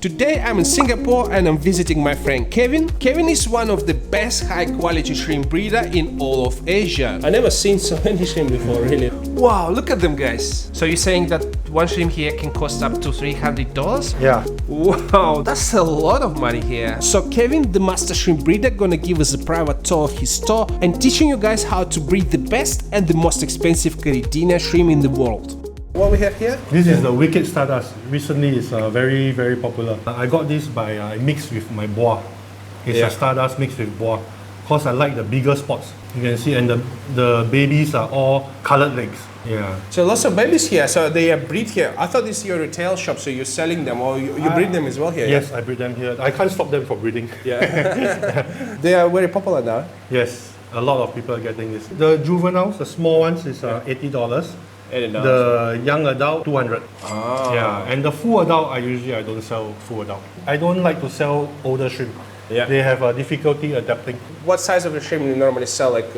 Today I'm in Singapore and I'm visiting my friend Kelvin. Kelvin is one of the best high quality shrimp breeder in all of Asia. I never seen so many shrimp before, really. Wow, look at them guys. So you're saying that one shrimp here can cost up to $300? Yeah. Wow, that's a lot of money here. So Kelvin, the master shrimp breeder, gonna give us a private tour of his store and teaching you guys how to breed the best and the most expensive Caridina shrimp in the world. What we have here? This is the Wicked Stardust. Recently, it's very, very popular. I got this by mixed with my boa. It's a Stardust mixed with boa. Because I like the bigger spots. You can see, and the babies are all colored legs. Yeah. So lots of babies here. So they are breed here. I thought this is your retail shop, so you're selling them, or you breed them as well here? Yes, I breed them here. I can't stop them from breeding. Yeah. They are very popular now. Yes, a lot of people are getting this. The juveniles, the small ones, is $80. $80. The young adult, 200. Oh. Yeah, and the full adult, I don't sell full adult. I don't like to sell older shrimp. Yeah. They have a difficulty adapting. What size of the shrimp you normally sell? Like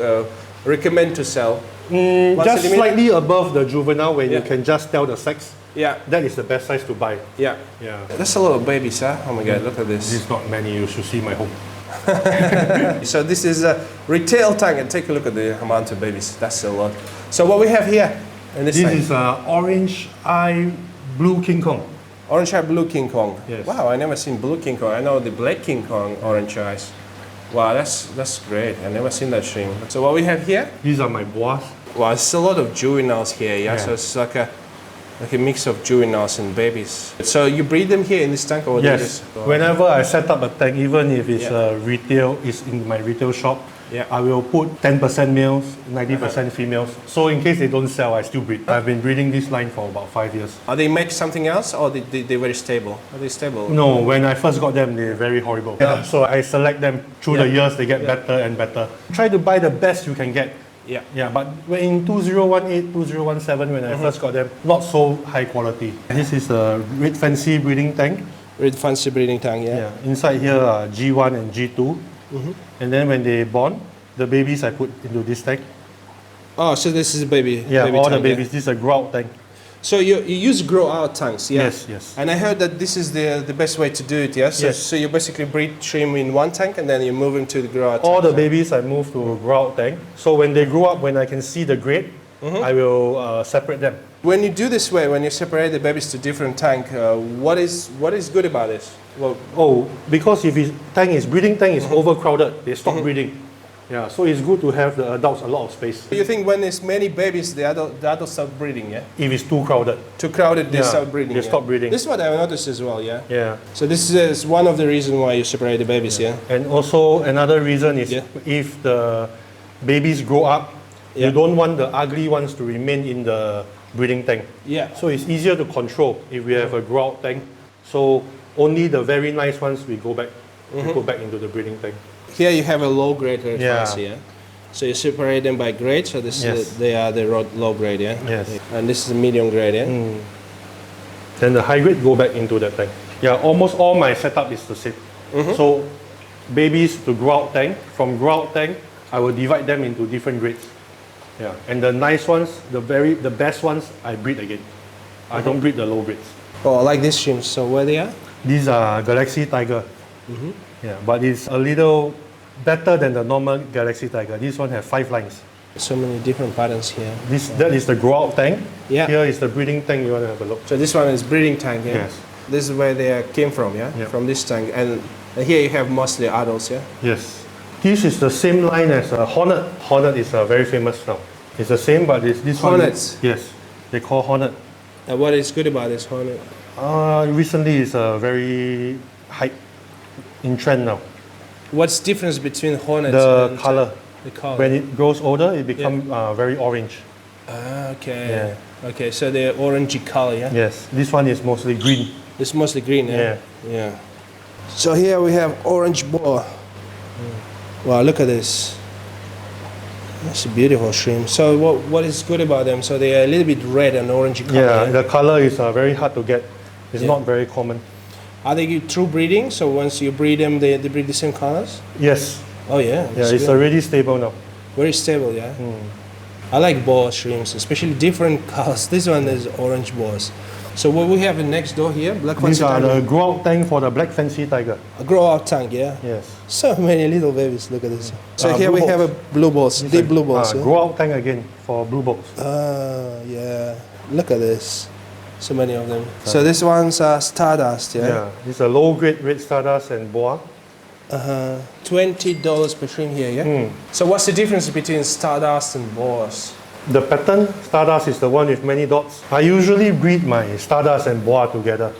recommend to sell? Just slightly above the juvenile, where you can just tell the sex. Yeah. That is the best size to buy. Yeah. Yeah. That's a lot of babies, huh? Oh my God, look at this. This is not many. You should see my home. So this is a retail tank, and take a look at the amount of babies. That's a lot. So what we have here? This is orange eye blue King Kong. Orange eye blue King Kong. Yes. Wow, I never seen blue King Kong. I know the black King Kong, orange eyes. Wow, that's great. I never seen that shrimp. So what we have here? These are my boas. Wow, it's a lot of juveniles here. Yeah, so it's like a mix of juveniles and babies. So you breed them here in this tank, or yes. Whenever I set up a tank, even if it's retail, it's in my retail shop. Yeah. I will put 10% males, 90% females. So in case they don't sell, I still breed. I've been breeding this line for about 5 years. Are they make something else, or they're very stable? Are they stable? No, when I first got them, they're very horrible. Yeah. So I select them through the years, they get better and better. Try to buy the best you can get. Yeah. Yeah, but in 2018, 2017, when I first got them, not so high quality. This is a red fancy breeding tank. Red fancy breeding tank, Yeah. Inside here are G1 and G2. And then when they born, the babies I put into this tank. Oh, so this is a baby. Yeah, baby all tank, the babies. This is a grow out tank. So you use grow out tanks, yeah? Yes, yes. And I heard that this is the best way to do it, yeah? So, Yes. so you basically breed shrimp in one tank and then you move them to the grow out tank. All the babies I move to grow out tank. So when they grow up, when I can see the grade, I will separate them. When you do this way, when you separate the babies to different tank, what is good about this? Well, because if his tank is breeding tank is overcrowded, they stop breeding. Yeah, so it's good to have the adults a lot of space. you think when there's many babies, the adults start breeding, yeah? If it's too crowded. Too crowded, they start breeding. They stop breeding. This is what I noticed as well, yeah? Yeah. So this is one of the reasons why you separate the babies, yeah? And also another reason is if the babies grow up, you don't want the ugly ones to remain in the breeding tank. Yeah. So it's easier to control if we have a grow out tank. So only the very nice ones we go back. We go back into the breeding tank. Here you have a low grade red fancy, yeah? So you separate them by grade, so this is they are the low grade, yeah? Yes. And this is the medium grade, yeah? Then the high grade go back into that tank. Yeah, almost all my setup is the same. So babies to grow out tank, from grow out tank, I will divide them into different grades. Yeah, and the nice ones, the best ones, I breed again. I don't breed the low grades. Oh, I like these shrimps. So where they are? These are Galaxy Tiger. Yeah, but it's a little better than the normal Galaxy Tiger. This one has 5 lines. So many different patterns here. That is the grow out tank. Yeah. Here is the breeding tank. You want to have a look. So this one is breeding tank, yeah? Yes. This is where they came from, yeah? From this tank. And here you have mostly adults, yeah? Yes. This is the same line as Hornet. Hornet is very famous now. It's the same, but it's this Hornets? one. Yes. They call Hornet. And what is good about this hornet? Recently, it's very hype in trend now. What's the difference between hornets and color? The color. When it grows older, it becomes very orange. Okay. Yeah. Okay, so they're orangey color, yeah? Yes. This one is mostly green. It's mostly green, yeah? Yeah. So here we have orange boa. Wow, look at this. That's a beautiful shrimp. So what is good about them? So they are a little bit red and orangey color. Yeah, the color is very hard to get. It's not very common. Are they true breeding? So once you breed them, they breed the same colors? Yes. Oh yeah. Yeah, it's already stable now. Very stable, yeah. I like boa shrimps, especially different colors. This one is orange boas. So what we have in next door here, black These fancy are tiger. the grow out tank for the black fancy tiger. A grow out tank, yeah? Yes. So many little babies, look at this. So here blue we have a balls. blue balls, deep blue balls. Yeah? Grow out tank again for blue balls. Yeah. Look at this. So many of them. So this one's stardust, yeah? Yeah, these are low grade red stardust and boa. $20 per shrimp here, yeah? So what's the difference between stardust and boas? The pattern stardust is the one with many dots. I usually breed my stardust and boa together.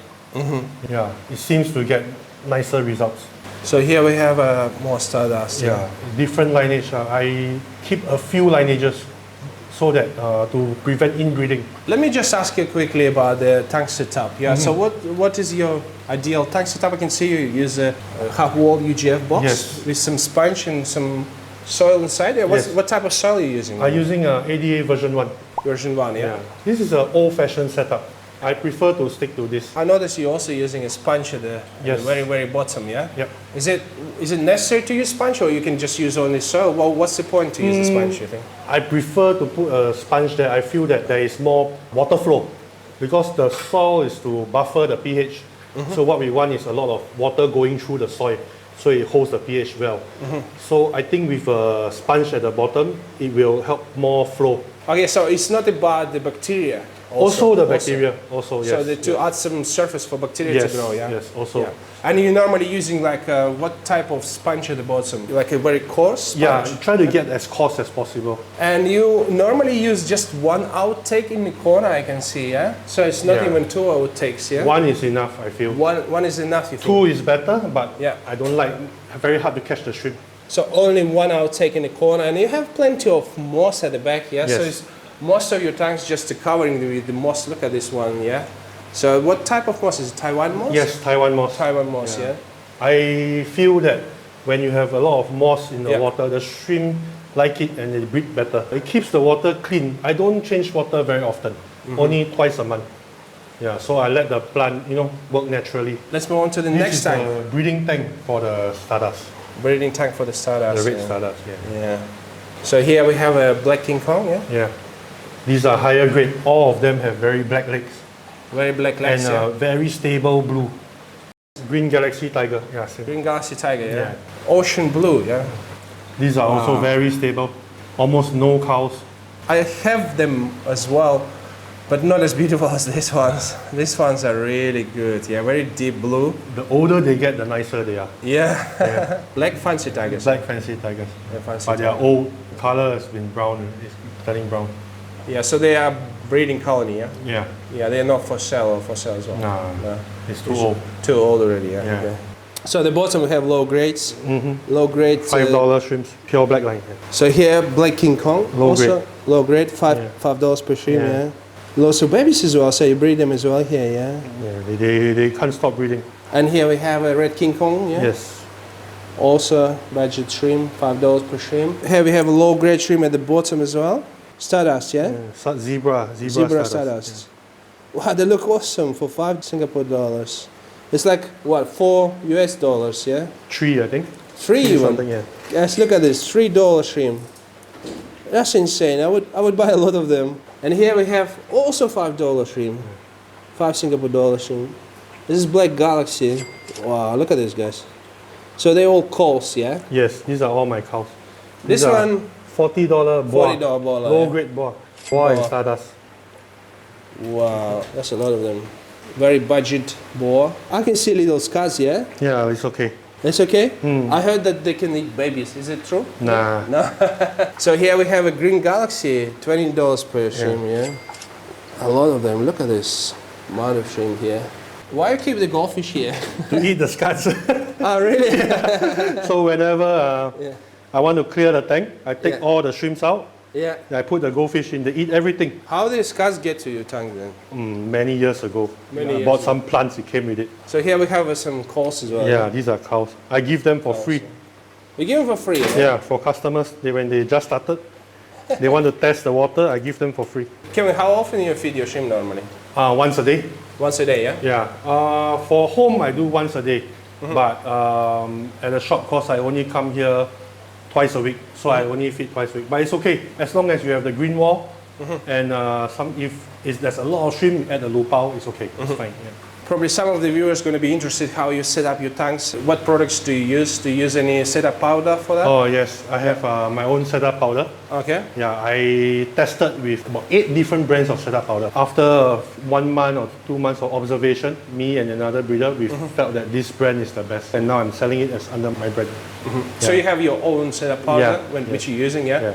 Yeah, it seems to get nicer results. So here we have more stardust. Yeah, different lineage. I keep a few lineages so that to prevent inbreeding. Let me just ask you quickly about the tank setup. Yeah. So what is your ideal tank setup? I can see you use a half-wall UGF box with some sponge and some soil inside. Yeah. What type of soil are you using? I'm using ADA version 1. Version 1, yeah. This is an old-fashioned setup. I prefer to stick to this. I noticed you're also using a sponge at the very, very bottom, yeah? Yep. Is it necessary to use sponge, or you can just use only soil? Well, what's the point to use the sponge, you think? I prefer to put a sponge there. I feel that there is more water flow because the soil is to buffer the pH. So what we want is a lot of water going through the soil so it holds the pH well. So I think with a sponge at the bottom, it will help more flow. Okay, so it's not about the bacteria. Also the bacteria, also, yes. So to add some surface for bacteria to grow, yeah? Yes, also. Yeah. And you're normally using like what type of sponge at the bottom? Like a very coarse sponge? Yeah, try to get as coarse as possible. And you normally use just one outtake in the corner, I can see, yeah? So it's not even two outtakes, yeah? One is enough, I feel. One is enough, you think? Two is better, but I don't like, very hard to catch the shrimp. So only one outtake in the corner, and you have plenty of moss at the back, yeah? Yes. So it's most of your tanks just covering with the moss. Look at this one, yeah? So what type of moss? Is it Taiwan moss? Yes, Taiwan moss. Taiwan moss, yeah. I feel that when you have a lot of moss in the water, the shrimp like it and they breed better. It keeps the water clean. I don't change water very often, only twice a month. Yeah, so I let the plant, work naturally. Let's move on to the next tank. This is a breeding tank for the stardust. Breeding tank for the stardust. The red stardust, Yeah. So here we have a black King Kong, yeah? Yeah. These are higher grade. All of them have very black legs. Very black legs, and very stable blue. Green Galaxy Tiger. Yeah, same. Green Galaxy Tiger, yeah. Ocean blue, yeah. These are also very stable. Almost no cows. I have them as well, but not as beautiful as these ones. These ones are really good, yeah. Very deep blue. The older they get, the nicer they are. Yeah. Black fancy tigers. Black fancy tigers. Fancy they are old. The color has been brown. It's turning brown. Yeah, so they are breeding colony, yeah? Yeah. Yeah, they're not for sale or for sale as well. No. It's too old. Too old already, yeah. Okay. So at the bottom we have low grades. Low grade. $5 shrimps, pure black line. So here, Black King Kong. Low grade. Low grade, $5 per shrimp, yeah. Lots of babies as well, so you breed them as well here, yeah? Yeah, they can't stop breeding. And here we have a Red King Kong, yeah? Yes. Also budget shrimp, $5 per shrimp. Here we have a low grade shrimp at the bottom as well. Stardust, yeah? Zebra Stardust. Wow, they look awesome for $5 Singapore dollars. It's like what, $4 US, yeah? 3, I think. 3 even. Something, yeah. Yes, look at this, $3 shrimp. That's insane. I would buy a lot of them. And here we have also $5 shrimp. 5 Singapore dollars shrimp. This is Black Galaxy. Wow, look at this, guys. So they're all calls, yeah? Yes, these are all my cows. This one, $40 boa. $40 boa. Low grade boa. Boa and stardust. Wow, that's a lot of them. Very budget boa. I can see little scuds, yeah? Yeah, it's okay. It's okay? I heard that they can eat babies. Is it true? Nah. No? So here we have a Green Galaxy, $20 per shrimp, yeah? A lot of them. Look at this amount of shrimp here. Why you keep the goldfish here? To eat the scuds. Oh, really? So whenever I want to clear the tank, I take all the shrimps out. Yeah. I put the goldfish in, they eat everything. How did the scuds get to your tank then? Many years ago. I bought some plants, it came with it. So here we have some cows as well. Yeah, these are cows. I give them for free. You give them for free? Yeah, for customers. When they just started, they want to test the water, I give them for free. Kelvin, how often do you feed your shrimp normally? Once a day. Once a day, yeah? Yeah. For home, I do once a day. But at a shop course, I only come here twice a week. So I only feed twice a week. But it's okay. As long as you have the green wall, And if there's a lot of shrimp, add a Lubao, it's okay. It's fine. Yeah. Probably some of the viewers are going to be interested how you set up your tanks. What products do you use? Do you use any setup powder for that? Oh yes, I have my own setup powder. Okay. Yeah, I tested with about 8 different brands of setup powder. After 1 month or 2 months of observation, me and another breeder, we felt that this brand is the best. And now I'm selling it as under my brand. Yeah. So you have your own setup powder, Yeah. which you're using, yeah? Yeah.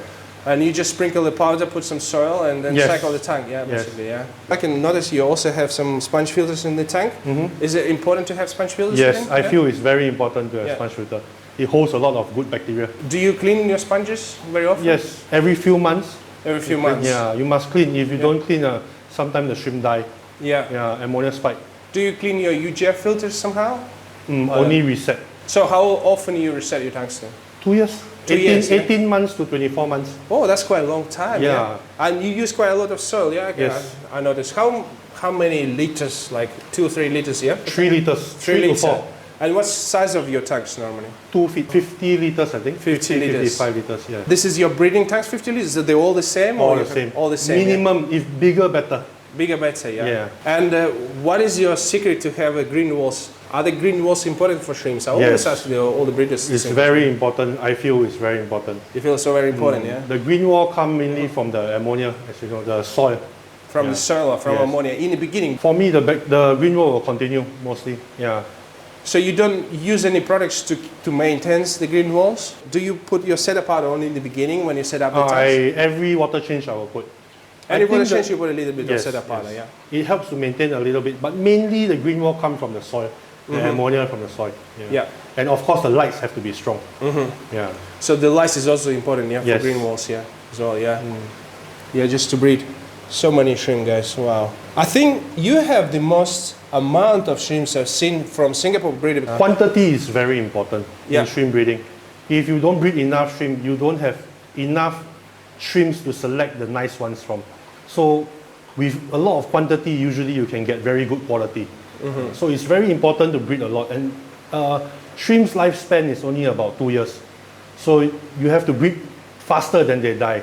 And you just sprinkle the powder, put some soil, and then Yes. cycle the tank, yeah, Yes. basically, yeah. I can notice you also have some sponge filters in the tank. Is it important to have sponge filters? Yes, in? I feel it's very important to have Yeah. sponge filter. It holds a lot of good bacteria. Do you clean your sponges very often? Yes, every few months. Every few months? Yeah, you must clean. If you don't clean, sometimes the shrimp die. Yeah. Yeah, ammonia spike. Do you clean your UGF filters somehow? Only reset. So how often you reset your tanks then? 2 years. 2 years, yeah. 18 months to 24 months. Oh, that's quite a long time. Yeah. And you use quite a lot of soil, yeah? Okay, Yes. I noticed. How many liters? Like 2 or 3 liters, yeah? 3 liters. 3 to liters. 4. And what's the size of your tanks normally? 2 feet. 50 liters, I think. 50 liters. 55 liters, yeah. This is your breeding tanks, 50 liters. Are they all the same? All or the you have same. All the same. Minimum, if bigger, better. Yeah? Bigger, better, yeah. Yeah. And what is your secret to have a green walls? Are the green walls important for shrimps? I always Yes. ask all the breeders. It's very important. I feel it's very important. You feel so very important, yeah? The green wall come mainly from the ammonia, as you know, the soil. From the soil or from Yes. ammonia in the beginning. For me, the green wall will continue mostly. Yeah. So you don't use any products to maintain the green walls? Do you put your setup powder on in the beginning when you set up the tanks? Every water change I will put. And if you think change, that- you put a little bit Yes, of setup powder, yes. yeah? It helps to maintain a little bit, but mainly the green wall comes from the soil, the ammonia from the soil. Yeah. And of course, the lights have to be strong. Yeah. So the lights is also important, yeah, for Yes. green walls, yeah, as well, yeah. Yeah, just to breed so many shrimp, guys. Wow. I think you have the most amount of shrimps I've seen from Singapore breeding. Quantity is very important Yeah. in shrimp breeding. If you don't breed enough shrimp, you don't have enough shrimps to select the nice ones from. So with a lot of quantity, usually you can get very good quality. So it's very important to breed a lot. And shrimp's lifespan is only about 2 years. So you have to breed faster than they die.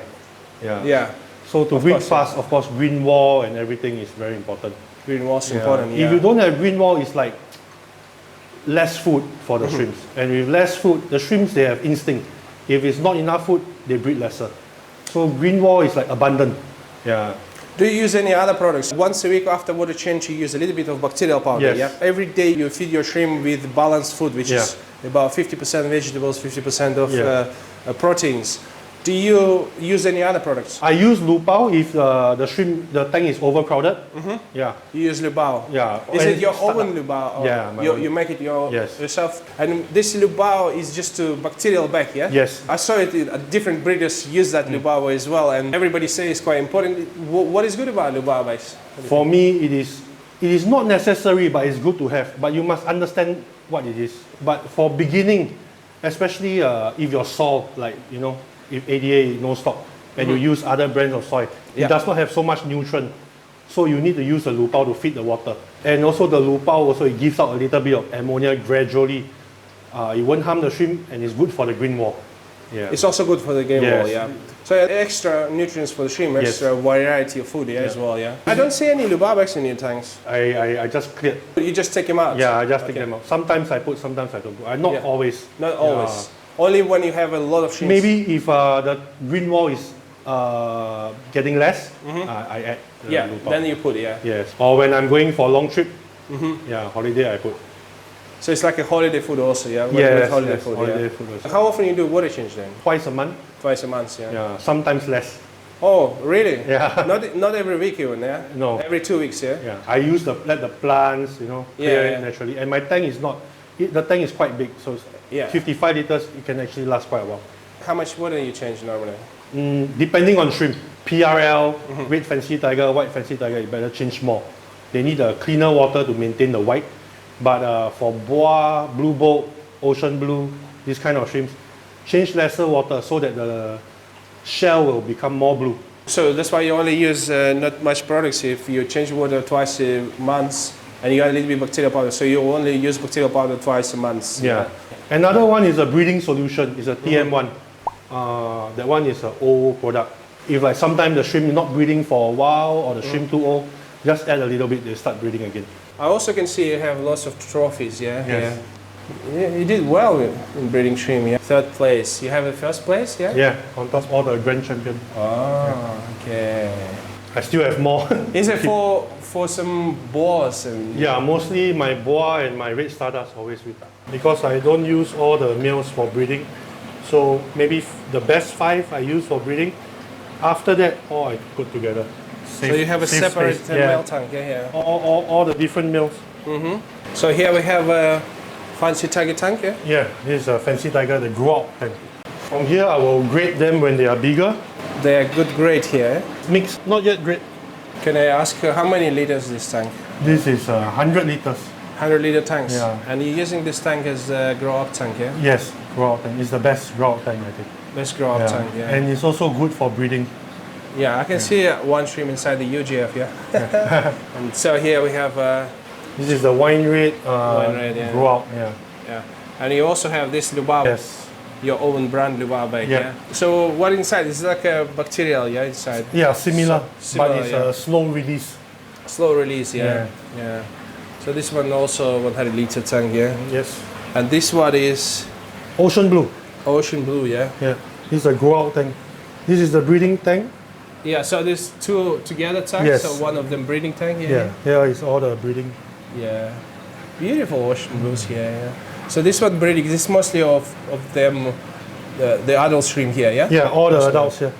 Yeah. Yeah, So to Of breed course, yeah. fast, of course, green wall and everything is very important. green walls Yeah. important, yeah. If you don't have green wall, it's like less food for the shrimps. And with less food, the shrimps, they have instinct. If it's not enough food, they breed lesser. So green wall is like abundant. Yeah. Do you use any other products? Once a week after water change, you use a little bit of bacterial powder, Yes. yeah? Every day you feed your shrimp with balanced food, which Yeah. is about 50% vegetables, 50% of Yeah. proteins. Do you use any other products? I use Lubao if the tank is overcrowded. Yeah. You use Lubao? Yeah. Is And it your start own up. Lubao? Or Yeah, my you, own. you make it Yes. yourself? And this Lubao is just to bacterial back, yeah? Yes. I saw it, different breeders use that Lubao as well, and everybody says it's quite important. What is good about Lubao base? For me, it is not necessary, but it's good to have. But you must understand what it is. But for beginning, especially if your soil, like, you know, if ADA no stock, and you use other brands of soil, Yeah. it does not have so much nutrient. So you need to use the Lubao to feed the water. And also the Lubao also, it gives out a little bit of ammonia gradually. It won't harm the shrimp, and it's good for the green wall. Yeah. It's also good for the game Yes. wall, yeah. So extra nutrients for the shrimp, Yes. extra variety of food, yeah, as well, yeah. I don't see any Lubabex in your tanks. I just cleared. You just take them out. Yeah, I just take them out. Sometimes I put, sometimes I don't put. Not Yeah. always. Not always. Only when you have a lot of shrimps. Maybe if the green wall is getting less, I add the Yeah, Lubao. then you put, yeah. Yes. Or when I'm going for a long trip, yeah, holiday I put. So it's like a holiday food also, yeah. Yes, holiday yes, food. holiday Yeah. food also. How often you do water change then? Twice a month. Twice a month, yeah. Yeah, sometimes less. Oh, really? Yeah. Not every week even, yeah. No. Every 2 weeks, yeah. Yeah, I use let the plants, clear Yeah. it naturally. And my tank is not. The tank is quite big, so it's Yeah. 55 liters. It can actually last quite a while. How much water you change normally? Depending on shrimp, PRL, red fancy tiger, white fancy tiger, you better change more. They need a cleaner water to maintain the white. But for boa, blue boat, ocean blue, this kind of shrimps, change lesser water so that the shell will become more blue. So that's why you only use not much products. If you change water twice a month and you got a little bit of bacterial powder, so you only use bacterial powder twice a month. Yeah. Another one is a breeding solution. It's a TM1. That one is an old product If like sometimes the shrimp not breeding for a while or the shrimp too old, just add a little bit, they start breeding again. I also can see you have lots of trophies, yeah? Yes. Yeah, you did well in breeding shrimp, yeah? Third place. You have the first place, yeah? Yeah, on top all the grand champion. Oh, okay. I still have more. Is it for some boars and... Yeah, mostly my boa and my red stardust always with that. Because I don't use all the males for breeding. So maybe the best 5 I use for breeding. After that, all I put together. So you have a separate space. Yeah. male tank, yeah? All the different males. So here we have a fancy tiger tank, yeah? Yeah, this is a fancy tiger, the grow out tank. From here, I will grade them when they are bigger. They are good grade here. Mixed, not yet grade. Can I ask how many liters this tank? This is 100 liters. 100-liter tanks. Yeah. And you're using this tank as a grow up tank, yeah? Yes, grow out tank. It's the best grow out tank, I think. Best grow up tank, yeah. And it's also good for breeding. Yeah, I can see one shrimp inside the UGF, yeah. And so here we have This is the wine red, yeah. grow out. Yeah. yeah. And you also have this Lubao. Yes. Your own brand Lubao bag, Yeah. yeah. So what inside? It's like a bacterial, yeah, inside. Yeah, similar, Similar, but it's yeah. a slow release. Slow release, yeah. Yeah. So this one also 100-liter tank, yeah. Yes. And this one is Ocean blue. ocean blue, yeah. Yeah. This is a grow out tank. This is the breeding tank. Yeah. So there's two together tanks. Yes. So one of them breeding tank, yeah. Yeah. Here is all the breeding. Yeah. Beautiful ocean blues here, yeah. So this one breeding, this is mostly of them, the adult shrimp here, yeah? Yeah, all the adults here.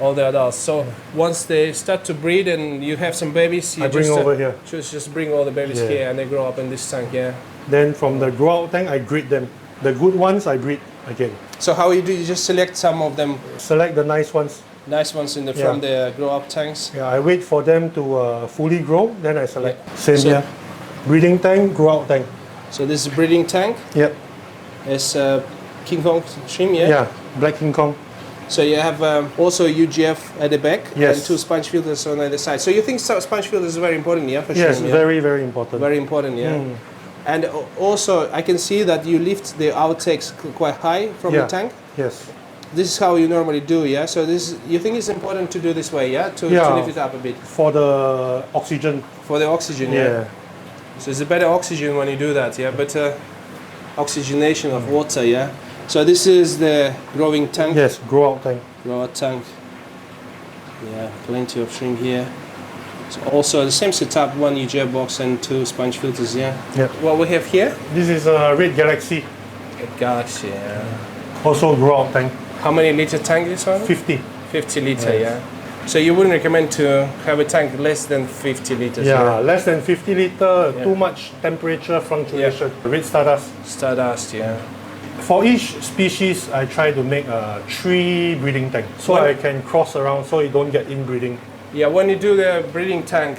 All the adults. So once they start to breed and you have some babies, you I bring over here. Just bring all the babies Yeah. here and they grow up in this tank, yeah. Then from the grow out tank, I breed them. The good ones, I breed again. So how you do? You just select some of them, Select the nice ones. nice ones in the Yeah. from the grow up tanks. Yeah, I wait for them to fully grow, then I select. Same So- here. Breeding tank, grow out tank. So this is breeding tank. Yep. It's King Kong shrimp, yeah. Yeah, Black King Kong. So you have also UGF at the back Yes. and 2 sponge filters on either side. So you think sponge filters is very important, yeah, for Yes, shrimp, yeah? very, very important. Very important, yeah. And also, I can see that you lift the outtakes quite high from Yeah. the tank. Yes. This is how you normally do, yeah. So this, you think it's important to do this way, yeah, to Yeah. lift it up a bit For the oxygen. for the oxygen, yeah. Yeah. So it's a better oxygen when you do that, yeah. Better oxygenation of water, yeah. So this is the growing tank. Yes, grow out tank. Grower tank. Yeah, plenty of shrimp here. So also the same setup, 1 UGF box and 2 sponge filters, yeah. Yeah. What we have here? This is a Red Galaxy. Galaxy, yeah. Also grow out tank. How many liter tank this one? 50. 50 liter, Yes. yeah. So you wouldn't recommend to have a tank less than 50 liters? Yeah, less than 50 liter, Yeah. too much temperature fluctuation. Red Stardust. Stardust, yeah. For each species, I try to make 3 breeding tanks so What- I can cross around so you don't get inbreeding. Yeah, when you do the breeding tank,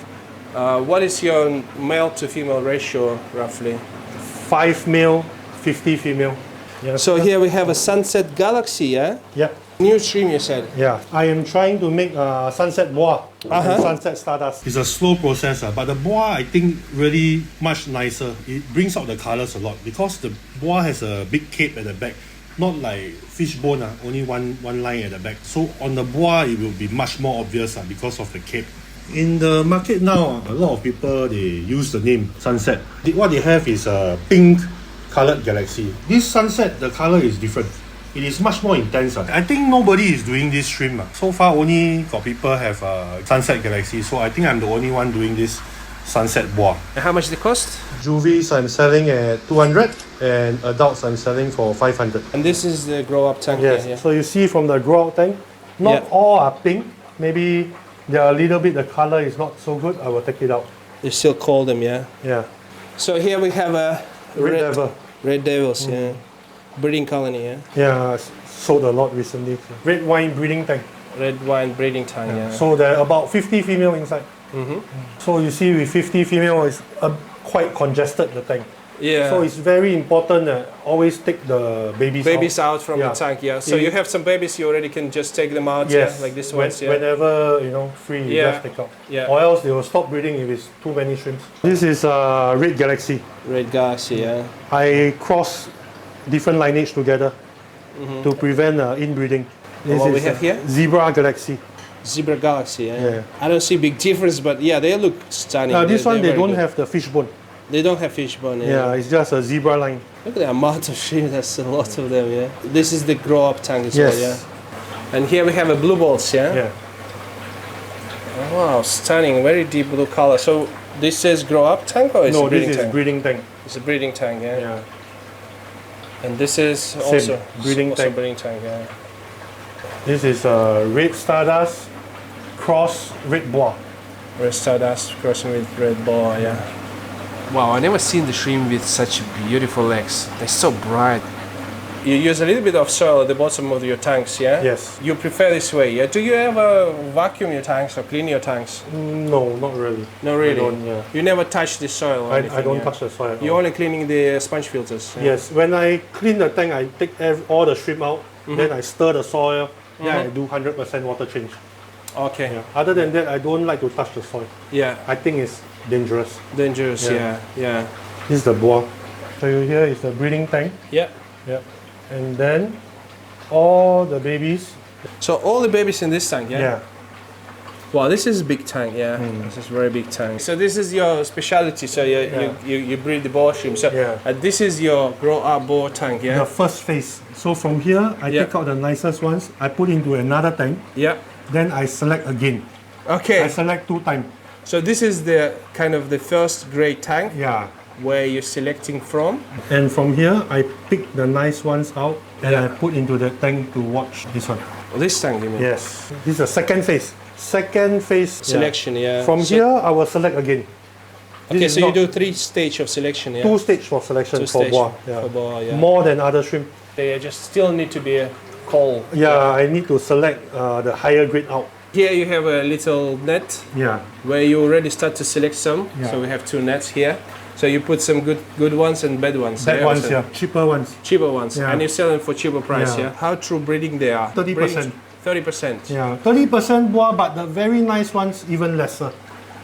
what is your male to female ratio roughly? 5 male, 50 female. Yeah. So here we have a Sunset Galaxy, yeah? Yeah. New stream, you said? Yeah, I am trying to make Sunset Boa Uh-huh. and Sunset Stardust. It's a slow process, but the Boa I think really much nicer. It brings out the colors a lot because the Boa has a big cape at the back, not like fishbone, only one line at the back. So on the Boa it will be much more obvious because of the cape. In the market now, a lot of people they use the name Sunset. What they have is a pink colored galaxy. This Sunset, the color is different. It is much more intense. I think nobody is doing this shrimp. So far only got people have Sunset Galaxy. So I think I'm the only one doing this Sunset Boa. And how much the cost? Juvies I'm selling at 200 and adults I'm selling for 500. And this is the grow up tank Yes, here, yeah? so you see from the grow out tank, not Yeah. all are pink. Maybe they are a little bit, the color is not so good. I will take it out. You still call them, yeah? Yeah. So here we have a Red Devil. Red Devils, yeah. Breeding colony, yeah? Yeah, sold a lot recently. Red wine breeding tank. Red wine breeding tank, yeah. So there are about 50 female inside. So you see with 50 female, it's quite congested, the tank. Yeah. So it's very important that always take the babies out from Yeah. the tank, yeah. So If- you have some babies, you already can just take them out, Yes, yeah? Like this when- ones, yeah. whenever free, you Yeah. just take out. Yeah. Or else they will stop breeding if it's too many shrimps. This is Red Galaxy. Red Galaxy, yeah. I cross different lineage together to prevent inbreeding. And what we have here? Zebra Galaxy. Zebra Galaxy, yeah. Yeah. I don't see big difference, but yeah, they look stunning. This one, they very don't good. have the fish bone. They don't have fish bone. Yeah, it's just a zebra line. Look at the amount of shrimp. That's a lot of them. Yeah. This is the grow up tank as Yes. well. Yeah. And here we have a blue balls. Yeah. Yeah. Wow, stunning. Very deep blue color. So this says grow up tank or is No, it breeding this is tank? breeding tank. It's a breeding tank. Yeah. Yeah. And this is Same, also breeding also tank. breeding tank. Yeah. This is a red stardust cross red bois. Red Stardust crossing with red ball. Yeah. Wow, I never seen the shrimp with such beautiful legs. They're so bright. You use a little bit of soil at the bottom of your tanks, yeah? Yes. You prefer this way, yeah? Do you ever vacuum your tanks or clean your tanks? No, not really. No, really? I don't, yeah. You never touch the soil or anything, I don't yeah? touch the soil. at You're all. only cleaning the sponge filters? Yeah? Yes, when I clean the tank, I take all the shrimp out, then I stir the soil, then I do 100% water change. Okay. Yeah. Other than that, I don't like to touch the soil. Yeah. I think it's dangerous. Dangerous, Yeah. yeah. This is the bois. So here is the breeding tank. Yeah. Yeah. And then all the babies. So all the babies in this tank, yeah? Yeah. Wow, this is a big tank, yeah. This is very big tank. So this is your specialty. So you breed the boa shrimp. So Yeah. this is your grow up boa tank, yeah. The first phase. So from here, I Yeah. take out the nicest ones. I put into another tank. Yeah. Then I select again. Okay. I select 2 times. So this is the kind of the first grade tank Yeah. where you're selecting from. And from here, I pick the nice ones out and Yeah. I put into the tank to watch this one. This tank, you mean? Yes. This is the second phase. Second phase Selection, yeah. From So- here, I will select again. This Okay, is so you not- do 3 stage of selection, yeah. 2 stage for selection 2 for stage boa. for boa, yeah. More than other shrimp. They just still need to be cold. Yeah, I need to select the higher grade out. Here you have a little net Yeah. where you already start to select some. Yeah. So we have 2 nets here. So you put some good ones and bad ones. Bad ones, So yeah. Cheaper ones. cheaper ones, Yeah. and you sell them for cheaper price. Yeah. Yeah. How true breeding they are? 30%. 30%. Yeah. 30% boa, but the very nice ones even lesser.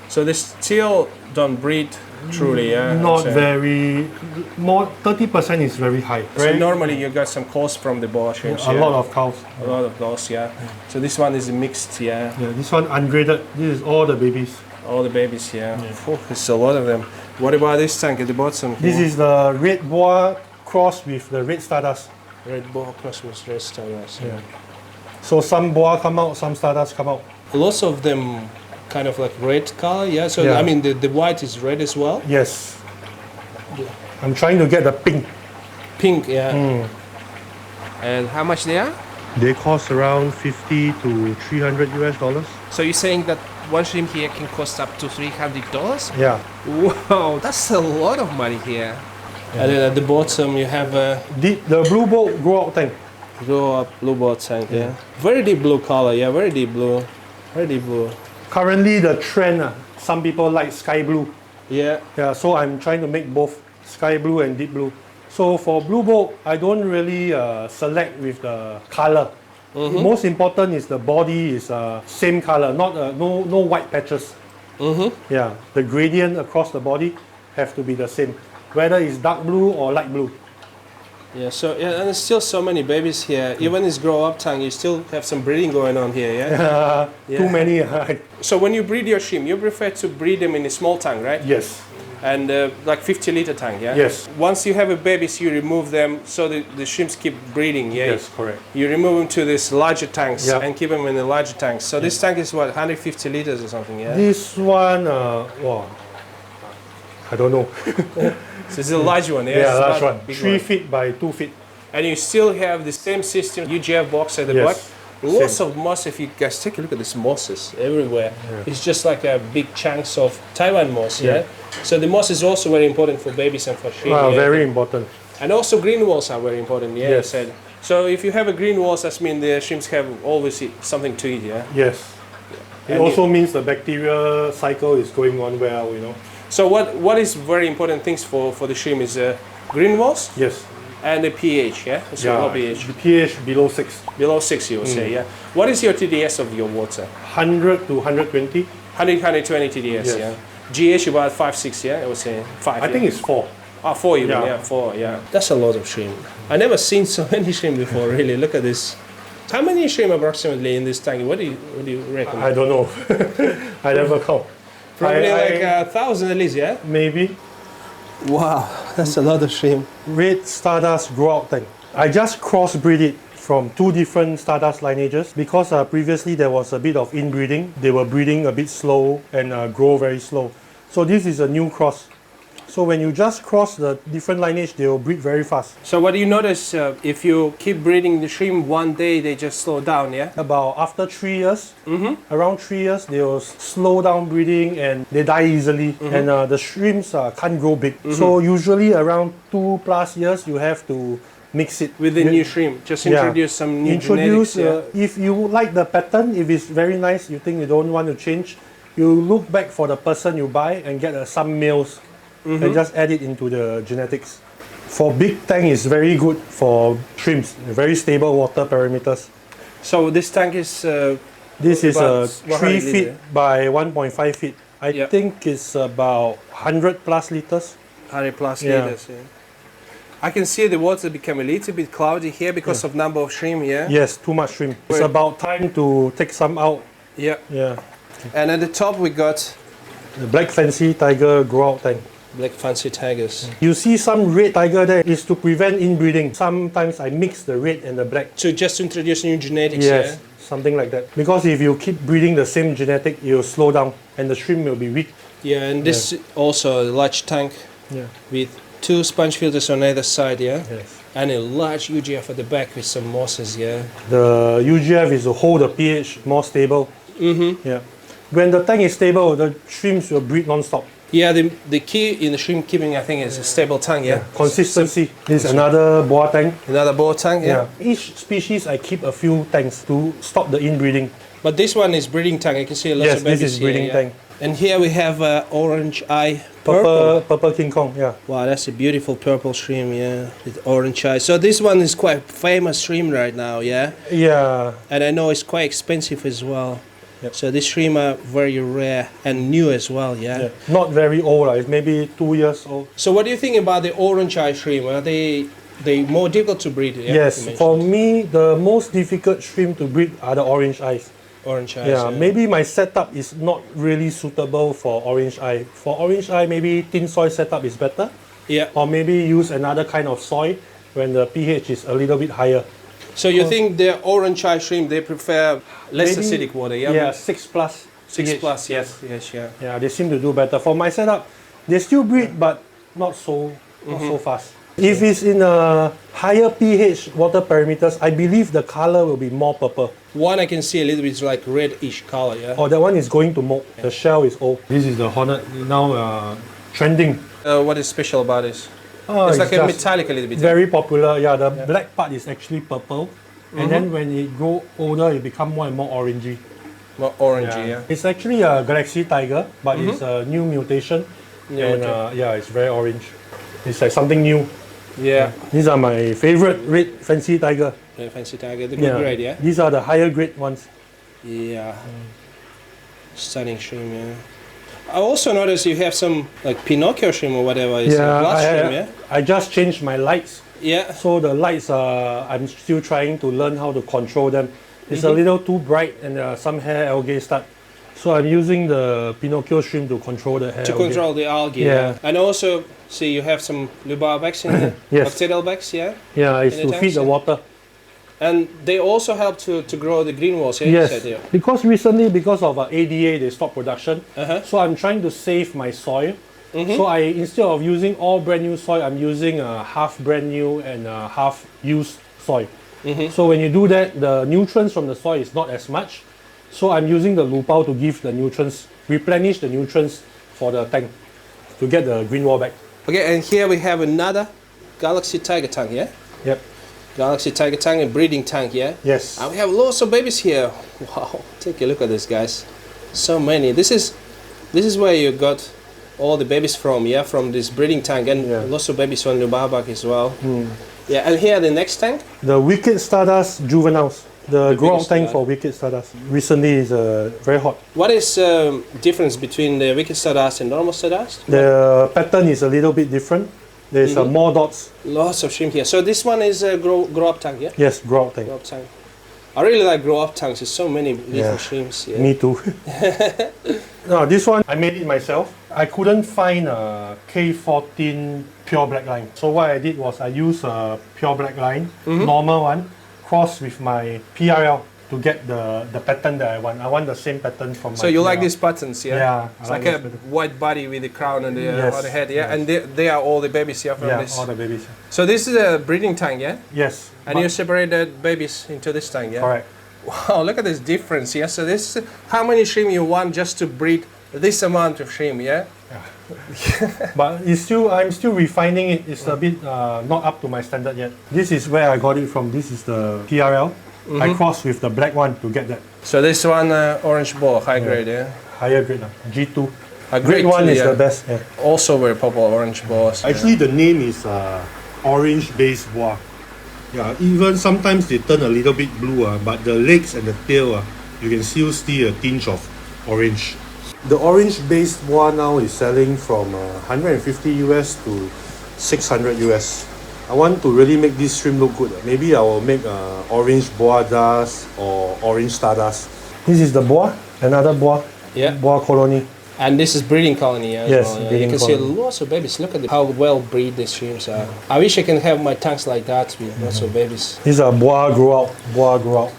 So they still don't breed truly. Yeah. Not So- very. More 30% is very high. So Right? normally you got some cows from the boa shrimps. A lot of cows. A lot of those. Yeah. So this one is mixed. Yeah. Yeah, this one ungraded. This is all the babies. All the babies. Yeah. It's a lot of them. What about this tank at the bottom? This is the red boa crossed with the red stardust. red boa Christmas red stars. Yeah. So some boa come out, some stardust come out. Lots of them kind of like red color. Yeah. So Yeah. I mean the white is red as well. Yes. I'm trying to get the pink. Pink. Yeah. And how much they are? They cost around 50 to 300 US dollars. So you're saying that one shrimp here can cost up to $300? Yeah. Wow, that's a lot of money here. And then at the bottom you have a The blue boat grow out tank. grow up Lubao tank. Yeah. Very deep blue color. Yeah, very deep blue. Very deep blue. Currently the trend, some people like sky blue. Yeah. Yeah, so I'm trying to make both sky blue and deep blue. So for blue boat, I don't really select with the color. Most important is the body is same color, not no white patches. Yeah, the gradient across the body have to be the same, whether it's dark blue or light blue. Yeah. So yeah, and there's still so many babies here. Even this grow up tank, you still have some breeding going on here. Yeah. Too many. So when you breed your shrimp, you prefer to breed them in a small tank, right? Yes. And like 50-liter tank, yeah? Yes. Once you have a babies, you remove them so the shrimps keep breeding, yeah? Yes, correct. You remove them to these larger tanks Yeah. and keep them in the larger tanks. So this tank is what, 150 liters or something, yeah? This one, wow, I don't know. So it's a large one, yeah? Yeah, It's last not one. big 3 feet by 2 feet. And you still have the same system, UGF box at the Yes. back. Lots of moss. If you guys take a look at these mosses everywhere, it's just like a big chunks of Taiwan moss, yeah? So the moss is also very important for babies and for shrimp. Wow, yeah? very important. And also green walls are very important, yeah, Yes. you said. So if you have a green walls, that means the shrimps have always something to eat, yeah? Yes. It And also means the bacterial cycle is going on well, you know. So what is very important things for the shrimp is green walls Yes. and the pH, yeah? So low pH. The pH below 6. Below 6, you would say, yeah? What is your TDS of your water? 100 to 120. 120 TDS, Yes. yeah? GH about 5, 6, yeah? I would say 5. I think it's 4. 4 even, Yeah. yeah, 4, yeah. That's a lot of shrimp. I never seen so many shrimp before, really. Look at this. How many shrimp approximately in this tank? What do you reckon? I don't know. I never count. Probably like 1,000 at least, yeah? Maybe. Wow, that's a lot of shrimp. Red Stardust grow out tank. I just crossbreed it from 2 different Stardust lineages because previously there was a bit of inbreeding. They were breeding a bit slow and grow very slow. So this is a new cross. So when you just cross the different lineage, they will breed very fast. So what do you notice if you keep breeding the shrimp one day, they just slow down, yeah? About after 3 years, around 3 years, they will slow down breeding and they die easily. And the shrimps can't grow big. So usually around 2+ years, you have to mix it with the new shrimp. Just introduce some new genetics. If you like the pattern, if it's very nice, you think you don't want to change, you look back for the person you buy and get some males and just add it into the genetics. For big tank, it's very good for shrimps, very stable water parameters. So this tank is this is 3 feet by 1.5 feet. I think it's about 100+ liters. 100+ liters, yeah. I can see the water become a little bit cloudy here because of number of shrimp, yeah? Yes, too much shrimp. It's about time to take some out. Yeah. Yeah. And at the top we got the black fancy tiger grow out tank. Black fancy tigers. You see some red tiger there is to prevent inbreeding. Sometimes I mix the red and the black. So just to introduce new genetics, yes, something like that. Because if you keep breeding the same genetic, it will slow down and the shrimp will be weak. Yeah, and this also a large tank with 2 sponge filters on either side, yeah? Yes. And a large UGF at the back with some mosses, yeah? The UGF is to hold the pH more stable. Yeah. When the tank is stable, the shrimps will breed non-stop. Yeah, the key in the shrimp keeping, I think, is a stable tank, yeah? Consistency. This is another boa tank. Another boa tank, yeah? Each species, I keep a few tanks to stop the inbreeding. But this one is breeding tank. I can see a lot of babies this is breeding here, tank. And here we have orange eye purple King Kong, yeah. Wow, that's a beautiful purple shrimp, yeah, with orange eyes. So this one is quite famous shrimp right now, yeah? Yeah. And I know it's quite expensive as well. Yep. So these shrimp are very rare and new as well, yeah? Not very old, it's maybe 2 years old. So what do you think about the orange eye shrimp? Are they more difficult to breed? Yeah, yes, for me, the most difficult shrimp to breed are the orange eyes. Orange eyes. Yeah, maybe my setup is not really suitable for orange eye. For orange eye, maybe tin soil setup is better. Yeah. Or maybe use another kind of soil when the pH is a little bit higher. So you think the orange eye shrimp, they prefer less acidic water, yeah? Yeah, 6+. 6+, yes, yeah. Yeah, they seem to do better. For my setup, they still breed, but not so fast. If it's in a higher pH water parameters, I believe the color will be more purple. One I can see a little bit like reddish color, yeah? Oh, that one is going to molt. The shell is old. This is the hornet, now trending. What is special about this? It's like a metallic a little bit. Very popular, yeah. The black part is actually purple. And then when it grow older, it become more and more orangey. More orangey, yeah. It's actually a Galaxy Tiger, but it's a new mutation. It's very orange. It's like something new. Yeah. These are my favorite red fancy tiger. Red fancy tiger, the good grade, yeah? These are the higher grade ones. Yeah. Stunning shrimp, yeah. I also noticed you have some like Pinocchio shrimp or whatever. It's glass shrimp, yeah? I just changed my lights. Yeah. So the lights I'm still trying to learn how to control them. It's a little too bright and some hair algae start. So I'm using the Pinocchio shrimp to control the hair algae. Control the algae. Yeah. And also, see you have some Lubao bags in there. Yes. Bacterial bags, yeah? Yeah, it's to feed the water. And they also help to grow the green walls, yeah? Yes, because recently, because of ADA, they stopped production. So I'm trying to save my soil. So instead of using all brand new soil, I'm using half brand new and half used soil. So when you do that, the nutrients from the soil is not as much. So I'm using the Lubao to give the nutrients, replenish the nutrients for the tank to get the green wall back. Okay, and here we have another Galaxy Tiger tank, yeah? Yep. Galaxy Tiger tank and breeding tank, yeah? Yes. And we have lots of babies here. Wow, take a look at this, guys. So many. This is where you got all the babies from, yeah? From this breeding tank, and lots of babies from Lubao as well. Yeah, and here the next tank? The Wicked Stardust juveniles. The grow-out tank for Wicked Stardust. Recently is very hot. What is difference between the Wicked Stardust and normal Stardust? The pattern is a little bit different. There's more dots. Lots of shrimp here. So this one is a grow-up tank, yeah? Yes, grow-out tank. Grow-up tank. I really like grow up tanks. There's so many little shrimps. Yeah. Me too. No, this one I made it myself. I couldn't find a K14 pure black line. So what I did was I used a pure black line, normal one, crossed with my PRL to get the pattern that I want. I want the same pattern from my So you PRL. like these buttons, yeah? Yeah. It's like a white body with the crown and the, on the head, yeah? And they are all the babies, yeah, from this? All the babies. So this is a breeding tank, yeah? Yes. And you separate the babies into this tank, yeah? Correct. Wow, look at this difference, yeah? So this is how many shrimp you want just to breed this amount of shrimp, yeah? But it's still, I'm still refining it. It's a bit not up to my standard yet. This is where I got it from. This is the PRL. I crossed with the black one to get that. So this one, orange ball, high grade, yeah? Higher grade, G2. A Grade 1 two, is yeah. the best. Yeah. Also very popular, orange balls. Actually, the name is orange base bois. Yeah, even sometimes they turn a little bit blue, but the legs and the tail, you can still see a tinge of orange. The orange base bois now is selling from 150 US to 600 US. I want to really make this shrimp look good. Maybe I will make orange bois dust or orange stardust. This is the bois, another bois, bois colony. And this is breeding colony as Yes, well. Yeah. breeding You can see colony. lots of babies. Look at how well breed these shrimps are. I wish I can have my tanks like that with lots of babies. These are bois grow out. Bois grow out.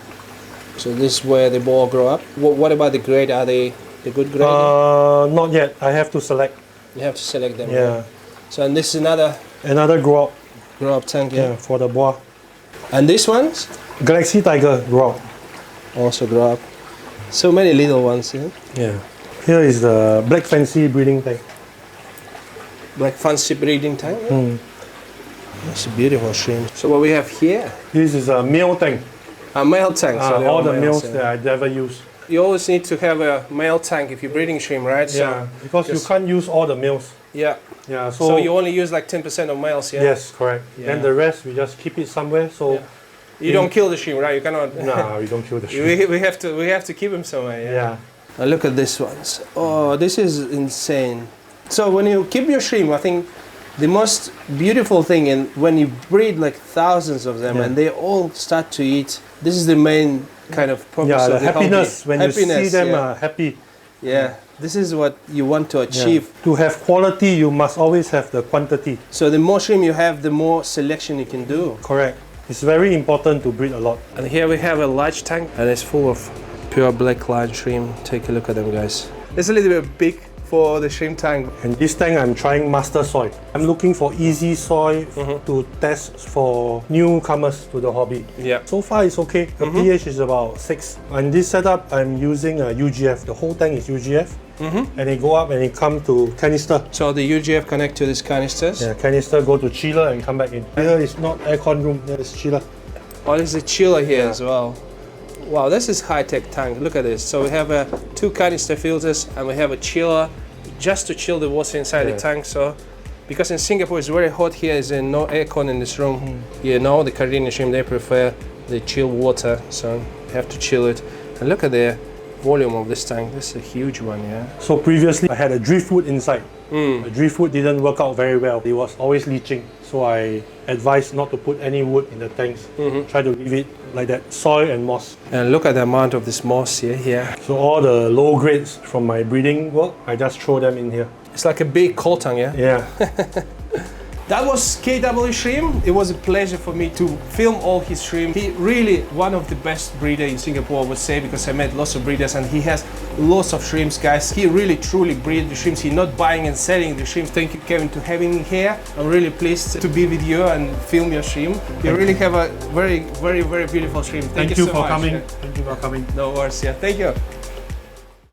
So this is where the ball grow up. What about the grade? Are they the good grade? Not yet. I have to select. You have to select them. Yeah. So and this is another Another grow up tank. yeah, for the bois. And these ones Galaxy Tiger grow out. also grow up. So many little ones. Yeah. Yeah. Here is the black fancy breeding tank. Like fancy breeding tank. Yeah. That's a beautiful shrimp. So what we have here, This is a male tank. a male tank. So they're All the males, males yeah. that I never use. You always need to have a male tank if you're breeding shrimp, right? Yeah, because you just- can't use all the males. Yeah. Yeah, So you only use like 10% of males, yeah? yes, correct. Yeah. Then the rest we just keep it somewhere. So Yeah. You don't kill the shrimp, right? You cannot. nah, we don't kill the shrimp. we have to keep them somewhere. Yeah. Yeah. Now look at this ones. Oh, this is insane. So when you keep your shrimp, I think the most beautiful thing, and when you breed like thousands of them, Yeah. and they all start to eat. This is the main kind of purpose Yeah, of the the happiness hobby. when you see Happiness, them yeah. happy. Yeah. This is what you want to Yeah. achieve. To have quality, you must always have the quantity. So the more shrimp you have, the more selection you can do. Correct. It's very important to breed a lot. And here we have a large tank, and it's full of pure black line shrimp. Take a look at them, guys. It's a little bit big for the shrimp tank. And this tank I'm trying master soy. I'm looking for easy soy to test for newcomers to the hobby. Yeah. So far it's okay. The pH is about 6. And this setup I'm using a UGF. The whole tank is UGF. And they go up and it come to canister. So the UGF connect to these canisters. Yeah, canister go to chiller and come back in. Here is not aircon room, here is chiller. Oh, there's a chiller here as well. Wow, this is high-tech tank. Look at this. So we have 2 canister filters and we have a chiller just to chill the water inside the tank. So because in Singapore it's very hot here, there's no aircon in this room. You know, the Caridina shrimp, they prefer the chilled water, so you have to chill it. And look at the volume of this tank. This is a huge one, yeah. So previously I had a driftwood inside. The driftwood didn't work out very well. It was always leaching. So I advised not to put any wood in the tanks. Try to leave it like that, soil and moss. And look at the amount of this moss here. So all the low grades from my breeding work, I just throw them in here. It's like a big cold tank, yeah? Yeah. That was KW Shrimp. It was a pleasure for me to film all his shrimp. He really one of the best breeder in Singapore, I would say, because I met lots of breeders and he has lots of shrimps, guys. He really truly breeds the shrimps. He's not buying and selling the shrimps. Thank you, Kevin, to having me here. I'm really pleased to be with you and film your shrimp. You really have a very, very, very beautiful shrimp. Thank you so for much. coming. Thank you for coming. No worries, yeah. Thank you.